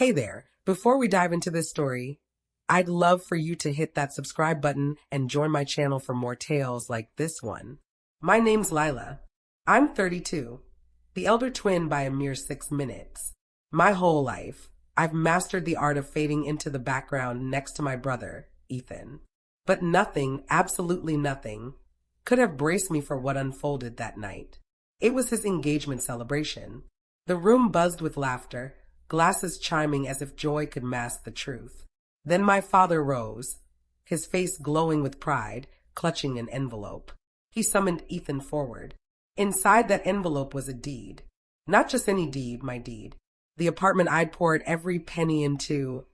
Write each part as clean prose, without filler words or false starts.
Hey there, before we dive into this story, I'd love for you to hit that subscribe button and join my channel for more tales like this one. My name's Lila. I'm 32, the elder twin by a mere 6 minutes. My whole life, I've mastered the art of fading into the background next to my brother, Ethan. But nothing, absolutely nothing, could have braced me for what unfolded that night. It was his engagement celebration. The room buzzed with laughter, glasses chiming as if joy could mask the truth. Then my father rose, his face glowing with pride, clutching an envelope. He summoned Ethan forward. Inside that envelope was a deed. Not just any deed, my deed. The apartment I'd poured every penny into,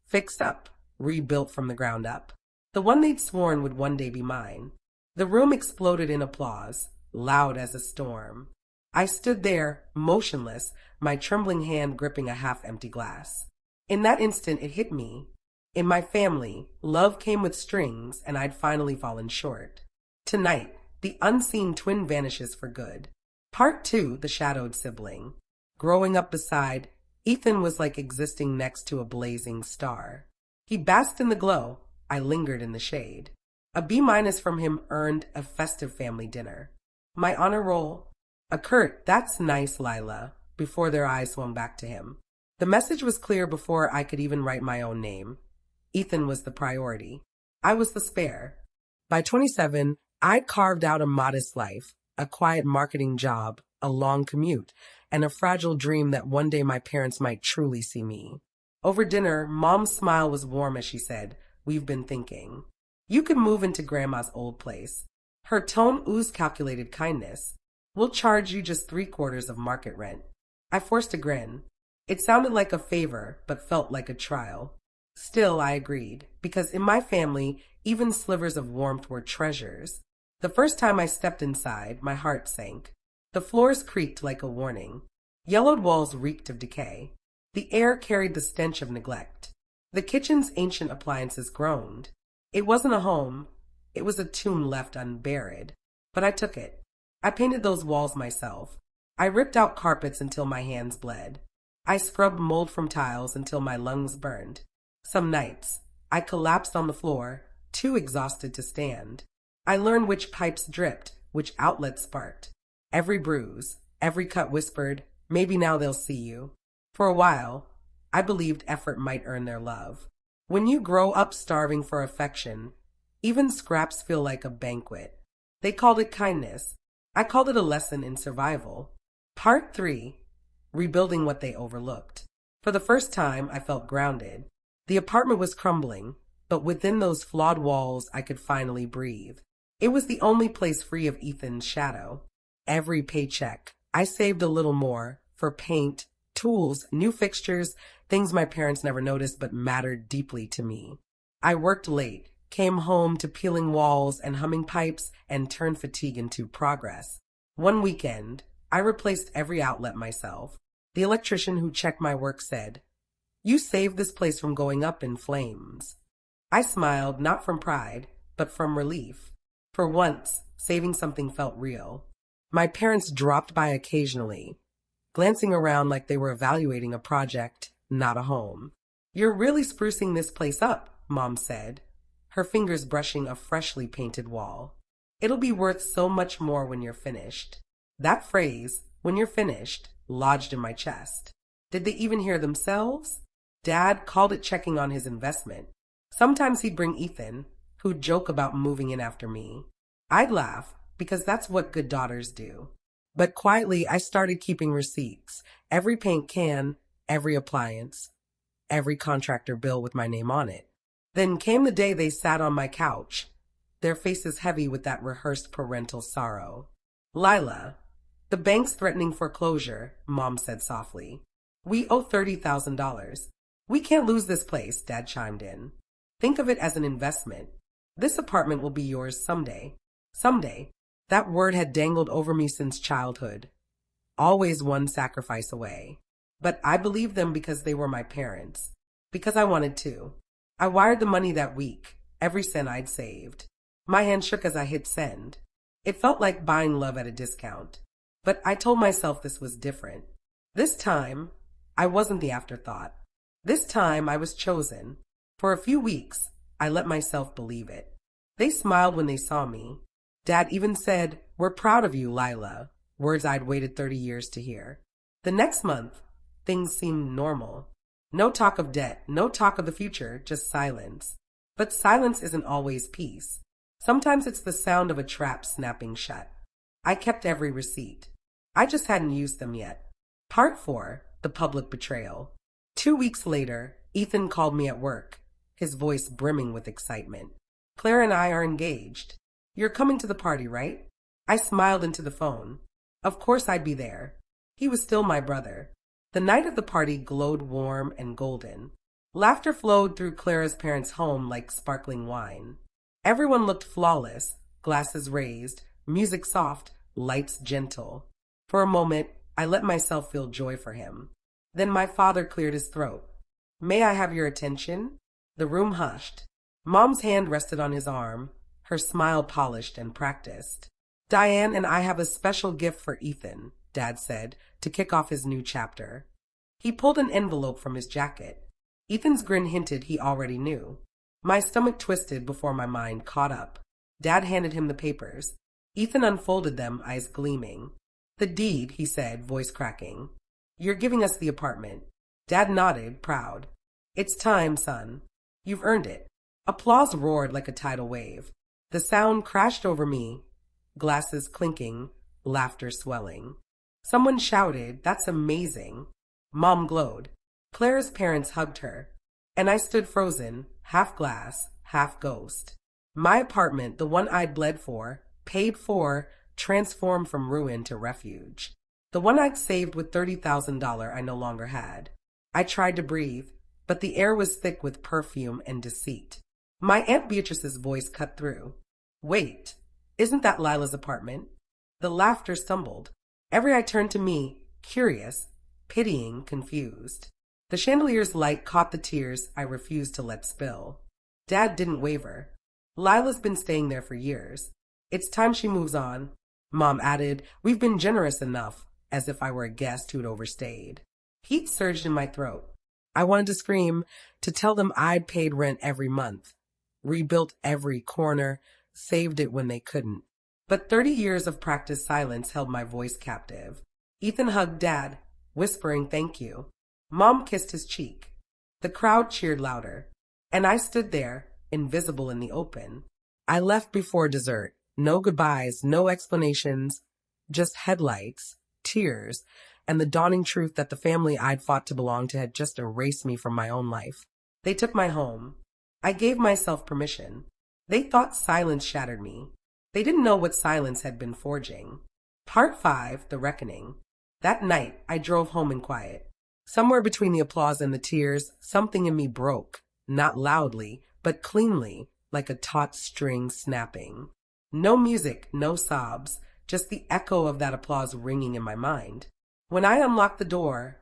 fixed up, rebuilt from the ground up. The one they'd sworn would one day be mine. The room exploded in applause, loud as a storm. I stood there, motionless, my trembling hand gripping a half-empty glass. In that instant, it hit me. In my family, love came with strings, and I'd finally fallen short. Tonight, the unseen twin vanishes for good. Part 2, the shadowed sibling. Growing up beside, Ethan was like existing next to a blazing star. He basked in the glow. I lingered in the shade. A B- from him earned a festive family dinner. My honor roll, a curt, "That's nice, Lila," before their eyes swung back to him. The message was clear before I could even write my own name. Ethan was the priority. I was the spare. By 27, I'd carved out a modest life, a quiet marketing job, a long commute, and a fragile dream that one day my parents might truly see me. Over dinner, Mom's smile was warm as she said, "We've been thinking. You could move into Grandma's old place." Her tone oozed calculated kindness. "We'll charge you just 3/4 of market rent." I forced a grin. It sounded like a favor, but felt like a trial. Still, I agreed, because in my family, even slivers of warmth were treasures. The first time I stepped inside, my heart sank. The floors creaked like a warning. Yellowed walls reeked of decay. The air carried the stench of neglect. The kitchen's ancient appliances groaned. It wasn't a home. It was a tomb left unburied. But I took it. I painted those walls myself. I ripped out carpets until my hands bled. I scrubbed mold from tiles until my lungs burned. Some nights, I collapsed on the floor, too exhausted to stand. I learned which pipes dripped, which outlets sparked. Every bruise, every cut whispered, "Maybe now they'll see you." For a while, I believed effort might earn their love. When you grow up starving for affection, even scraps feel like a banquet. They called it kindness. I called it a lesson in survival. Part 3, rebuilding what they overlooked. For the first time, I felt grounded. The apartment was crumbling, but within those flawed walls, I could finally breathe. It was the only place free of Ethan's shadow. Every paycheck, I saved a little more for paint, tools, new fixtures, things my parents never noticed but mattered deeply to me. I worked late, came home to peeling walls and humming pipes, and turned fatigue into progress. One weekend, I replaced every outlet myself. The electrician who checked my work said, "You saved this place from going up in flames." I smiled, not from pride, but from relief. For once, saving something felt real. My parents dropped by occasionally, glancing around like they were evaluating a project, not a home. "You're really sprucing this place up," Mom said, her fingers brushing a freshly painted wall. "It'll be worth so much more when you're finished." That phrase, "when you're finished," lodged in my chest. Did they even hear themselves? Dad called it checking on his investment. Sometimes he'd bring Ethan, who'd joke about moving in after me. I'd laugh, because that's what good daughters do. But quietly, I started keeping receipts. Every paint can, every appliance, every contractor bill with my name on it. Then came the day they sat on my couch, their faces heavy with that rehearsed parental sorrow. "Lila, the bank's threatening foreclosure," Mom said softly. "We owe $30,000. We can't lose this place," Dad chimed in. "Think of it as an investment. This apartment will be yours someday." Someday. That word had dangled over me since childhood. Always one sacrifice away. But I believed them because they were my parents. Because I wanted to. I wired the money that week, every cent I'd saved. My hand shook as I hit send. It felt like buying love at a discount. But I told myself this was different. This time, I wasn't the afterthought. This time I was chosen. For a few weeks, I let myself believe it. They smiled when they saw me. Dad even said, "We're proud of you, Lila," words I'd waited 30 years to hear. The next month, things seemed normal. No talk of debt, no talk of the future, just silence. But silence isn't always peace. Sometimes it's the sound of a trap snapping shut. I kept every receipt. I just hadn't used them yet. Part 4, the public betrayal. 2 weeks later, Ethan called me at work, his voice brimming with excitement. "Claire and I are engaged. You're coming to the party, right?" I smiled into the phone. Of course I'd be there. He was still my brother. The night of the party glowed warm and golden. Laughter flowed through Clara's parents' home like sparkling wine. Everyone looked flawless, glasses raised, music soft, lights gentle. For a moment, I let myself feel joy for him. Then my father cleared his throat. "May I have your attention?" The room hushed. Mom's hand rested on his arm, her smile polished and practiced. "Diane and I have a special gift for Ethan," Dad said, to kick off his new chapter. He pulled an envelope from his jacket. Ethan's grin hinted he already knew. My stomach twisted before my mind caught up. Dad handed him the papers. Ethan unfolded them, eyes gleaming. "The deed," he said, voice cracking. "You're giving us the apartment." Dad nodded, proud. "It's time, son. You've earned it." Applause roared like a tidal wave. The sound crashed over me, glasses clinking, laughter swelling. Someone shouted, "That's amazing." Mom glowed. Claire's parents hugged her. And I stood frozen, half glass, half ghost. My apartment, the one I'd bled for, paid for, transformed from ruin to refuge. The one I'd saved with $30,000 I no longer had. I tried to breathe, but the air was thick with perfume and deceit. My Aunt Beatrice's voice cut through. "Wait, isn't that Lila's apartment?" The laughter stumbled. Every eye turned to me, curious, pitying, confused. The chandelier's light caught the tears I refused to let spill. Dad didn't waver. "Lila's been staying there for years. It's time she moves on." Mom added, "We've been generous enough," as if I were a guest who'd overstayed. Heat surged in my throat. I wanted to scream, to tell them I'd paid rent every month, rebuilt every corner, saved it when they couldn't. But 30 years of practiced silence held my voice captive. Ethan hugged Dad, whispering thank you. Mom kissed his cheek. The crowd cheered louder. And I stood there, invisible in the open. I left before dessert. No goodbyes, no explanations, just headlights, tears, and the dawning truth that the family I'd fought to belong to had just erased me from my own life. They took my home. I gave myself permission. They thought silence shattered me. They didn't know what silence had been forging. Part 5, The Reckoning. That night, I drove home in quiet. Somewhere between the applause and the tears, something in me broke, not loudly, but cleanly, like a taut string snapping. No music, no sobs, just the echo of that applause ringing in my mind. When I unlocked the door,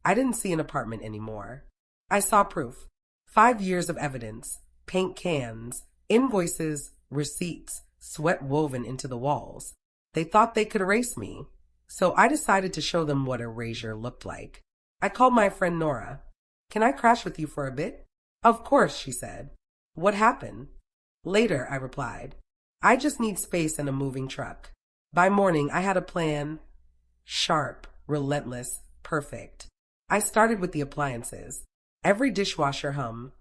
I didn't see an apartment anymore. I saw proof. 5 years of evidence, paint cans, invoices, receipts, sweat woven into the walls. They thought they could erase me, so I decided to show them what erasure looked like. I called my friend Nora. "Can I crash with you for a bit?" "Of course," she said. "What happened?" "Later," I replied. "I just need space and a moving truck." By morning, I had a plan. Sharp, relentless, perfect. I started with the appliances. Every dishwasher hum,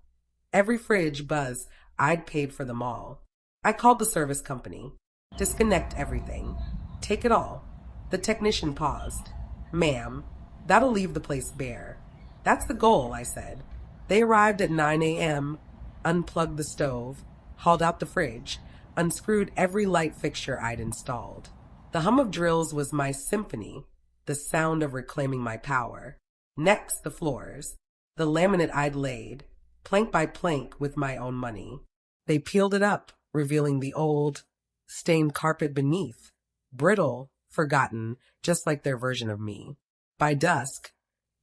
every fridge buzz. I'd paid for them all. I called the service company. "Disconnect everything. Take it all." The technician paused. "Ma'am, that'll leave the place bare." "That's the goal," I said. They arrived at 9 a.m., unplugged the stove, hauled out the fridge, unscrewed every light fixture I'd installed. The hum of drills was my symphony, the sound of reclaiming my power. Next, the floors, the laminate I'd laid, plank by plank with my own money. They peeled it up, revealing the old, stained carpet beneath, brittle, forgotten, just like their version of me. By dusk,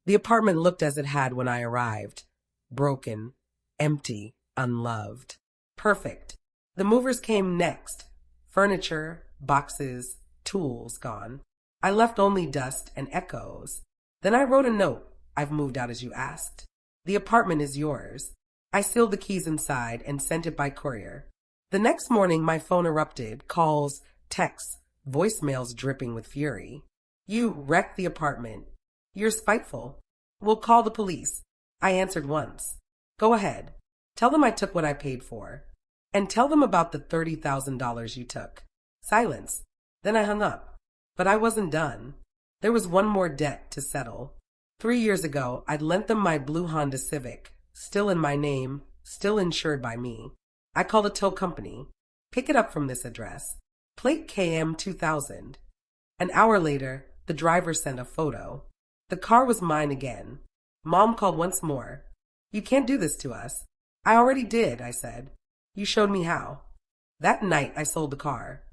the apartment looked as it had when I arrived, broken, empty, unloved. Perfect. The movers came next. Furniture, boxes, tools gone. I left only dust and echoes. Then I wrote a note. "I've moved out as you asked." The apartment is yours. I sealed the keys inside and sent it by courier. The next morning, my phone erupted, calls, texts, voicemails dripping with fury. You wrecked the apartment. You're spiteful. We'll call the police. I answered once. Go ahead. Tell them I took what I paid for. And tell them about the $30,000 you took. Silence. Then I hung up. But I wasn't done. There was one more debt to settle. 3 years ago, I'd lent them my blue Honda Civic, still in my name, still insured by me. I called a tow company. Pick it up from this address. Plate KM 2000. An hour later, the driver sent a photo. The car was mine again. Mom called once more. You can't do this to us. I already did, I said. You showed me how. That night, I sold the car.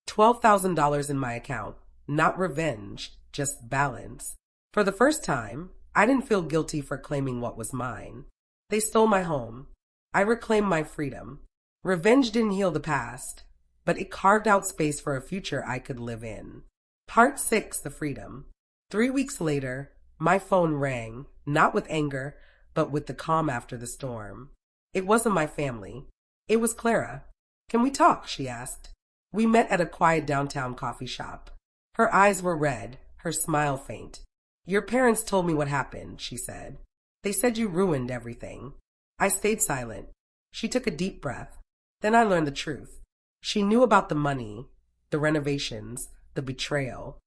$12,000 in my account. Not revenge, just balance. For the first time, I didn't feel guilty for claiming what was mine. They stole my home. I reclaimed my freedom. Revenge didn't heal the past, but it carved out space for a future I could live in. Part 6, The Freedom. 3 weeks later, my phone rang, not with anger, but with the calm after the storm. It wasn't my family. It was Clara. Can we talk? She asked. We met at a quiet downtown coffee shop. Her eyes were red, her smile faint. Your parents told me what happened, she said. They said you ruined everything. I stayed silent. She took a deep breath. Then I learned the truth. She knew about the money, the renovations, the betrayal.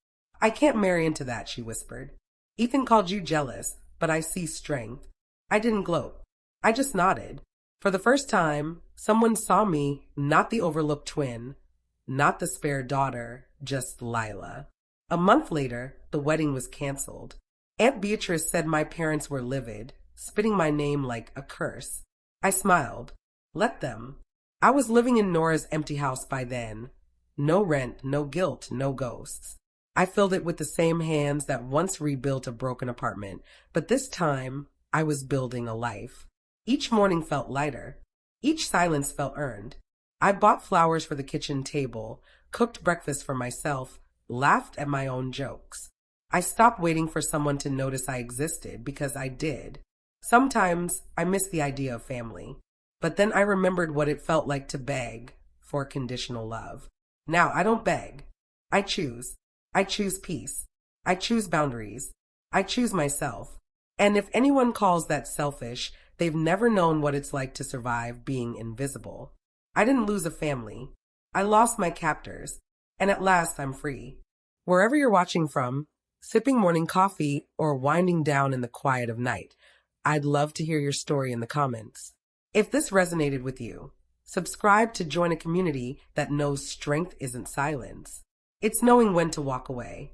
I can't marry into that, she whispered. Ethan called you jealous, but I see strength. I didn't gloat. I just nodded. For the first time, someone saw me, not the overlooked twin, not the spare daughter, just Lila. A month later, the wedding was canceled. Aunt Beatrice said my parents were livid, spitting my name like a curse. I smiled. Let them. I was living in Nora's empty house by then. No rent, no guilt, no ghosts. I filled it with the same hands that once rebuilt a broken apartment, but this time I was building a life. Each morning felt lighter. Each silence felt earned. I bought flowers for the kitchen table, cooked breakfast for myself, laughed at my own jokes. I stopped waiting for someone to notice I existed because I did. Sometimes I missed the idea of family, but then I remembered what it felt like to beg for conditional love. Now I don't beg. I choose. I choose peace. I choose boundaries. I choose myself. And if anyone calls that selfish, they've never known what it's like to survive being invisible. I didn't lose a family. I lost my captors, and at last I'm free. Wherever you're watching from, sipping morning coffee or winding down in the quiet of night, I'd love to hear your story in the comments. If this resonated with you, subscribe to join a community that knows strength isn't silence. It's knowing when to walk away.